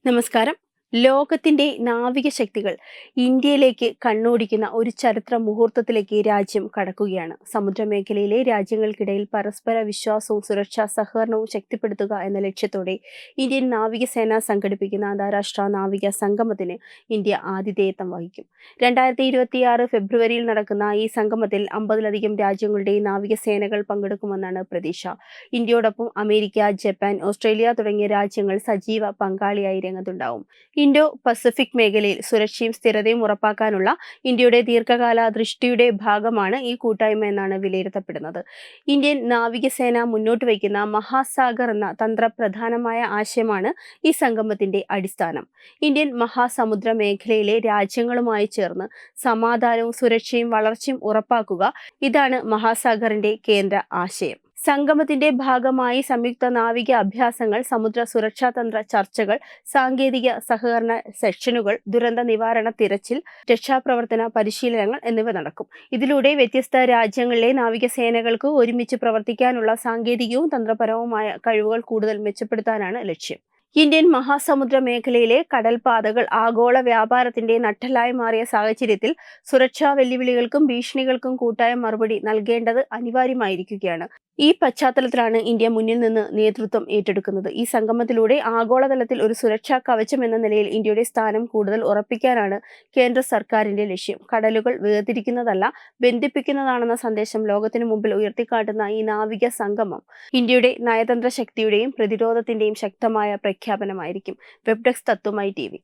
നമസ്കാരം. ലോകത്തിന്റെ നാവിക ശക്തികൾ ഇന്ത്യയിലേക്ക് കണ്ണോടിക്കുന്ന ഒരു ചരിത്ര മുഹൂർത്തത്തിലേക്ക് രാജ്യം കടക്കുകയാണ്. സമുദ്രമേഖലയിലെ രാജ്യങ്ങൾക്കിടയിൽ പരസ്പര വിശ്വാസവും സുരക്ഷാ സഹകരണവും ശക്തിപ്പെടുത്തുക എന്ന ലക്ഷ്യത്തോടെ ഇന്ത്യൻ നാവികസേന സംഘടിപ്പിക്കുന്ന അന്താരാഷ്ട്ര നാവിക സംഗമത്തിന് ഇന്ത്യ ആതിഥേയത്വം വഹിക്കും. 2026 ഫെബ്രുവരിയിൽ നടക്കുന്ന ഈ സംഗമത്തിൽ 50ലധികം രാജ്യങ്ങളുടെ നാവികസേനകൾ പങ്കെടുക്കുമെന്നാണ് പ്രതീക്ഷ. ഇന്ത്യയോടൊപ്പം അമേരിക്ക, ജപ്പാൻ, ഓസ്ട്രേലിയ തുടങ്ങിയ രാജ്യങ്ങൾ സജീവ പങ്കാളിയായി രംഗത്തുണ്ടാവും. ഇൻഡോ പസഫിക് മേഖലയിൽ സുരക്ഷയും സ്ഥിരതയും ഉറപ്പാക്കാനുള്ള ഇന്ത്യയുടെ ദീർഘകാല ദൃഷ്ടിയുടെ ഭാഗമാണ് ഈ കൂട്ടായ്മ എന്നാണ് വിലയിരുത്തപ്പെടുന്നത്. ഇന്ത്യൻ നാവികസേന മുന്നോട്ട് വയ്ക്കുന്ന മഹാസാഗർ എന്ന തന്ത്രപ്രധാനമായ ആശയമാണ് ഈ സംഗമത്തിന്റെ അടിസ്ഥാനം. ഇന്ത്യൻ മഹാസമുദ്ര മേഖലയിലെ രാജ്യങ്ങളുമായി ചേർന്ന് സമാധാനവും സുരക്ഷയും വളർച്ചയും ഉറപ്പാക്കുക, ഇതാണ് മഹാസാഗറിന്റെ കേന്ദ്ര ആശയം. സംഗമത്തിന്റെ ഭാഗമായി സംയുക്ത നാവിക അഭ്യാസങ്ങൾ, സമുദ്ര സുരക്ഷാതന്ത്ര ചർച്ചകൾ, സാങ്കേതിക സഹകരണ സെഷനുകൾ, ദുരന്ത നിവാരണ തിരച്ചിൽ, രക്ഷാപ്രവർത്തന പരിശീലനങ്ങൾ എന്നിവ നടക്കും. ഇതിലൂടെ വ്യത്യസ്ത രാജ്യങ്ങളിലെ നാവികസേനകൾക്ക് ഒരുമിച്ച് പ്രവർത്തിക്കാനുള്ള സാങ്കേതികവും തന്ത്രപരവുമായ കഴിവുകൾ കൂടുതൽ മെച്ചപ്പെടുത്താനാണ് ലക്ഷ്യം. ഇന്ത്യൻ മഹാസമുദ്ര മേഖലയിലെ കടൽപാതകൾ ആഗോള വ്യാപാരത്തിന്റെ നട്ടെല്ലായി മാറിയ സാഹചര്യത്തിൽ സുരക്ഷാ വെല്ലുവിളികൾക്കും ഭീഷണികൾക്കും കൂട്ടായ മറുപടി നൽകേണ്ടത് അനിവാര്യമായിരിക്കുകയാണ്. ഈ പശ്ചാത്തലത്തിലാണ് ഇന്ത്യ മുന്നിൽ നിന്ന് നേതൃത്വം ഏറ്റെടുക്കുന്നത്. ഈ സംഗമത്തിലൂടെ ആഗോളതലത്തിൽ ഒരു സുരക്ഷാ കവചം എന്ന നിലയിൽ ഇന്ത്യയുടെ സ്ഥാനം കൂടുതൽ ഉറപ്പിക്കാനാണ് കേന്ദ്ര സർക്കാരിന്റെ ലക്ഷ്യം. കടലുകൾ വേർതിരിക്കുന്നതല്ല, ബന്ധിപ്പിക്കുന്നതാണെന്ന സന്ദേശം ലോകത്തിനു മുമ്പിൽ ഉയർത്തിക്കാട്ടുന്ന ഈ നാവിക സംഗമം ഇന്ത്യയുടെ നയതന്ത്ര ശക്തിയുടെയും പ്രതിരോധത്തിന്റെയും ശക്തമായ പ്രഖ്യാപനമായിരിക്കും. Web desk Tatwamayi TV.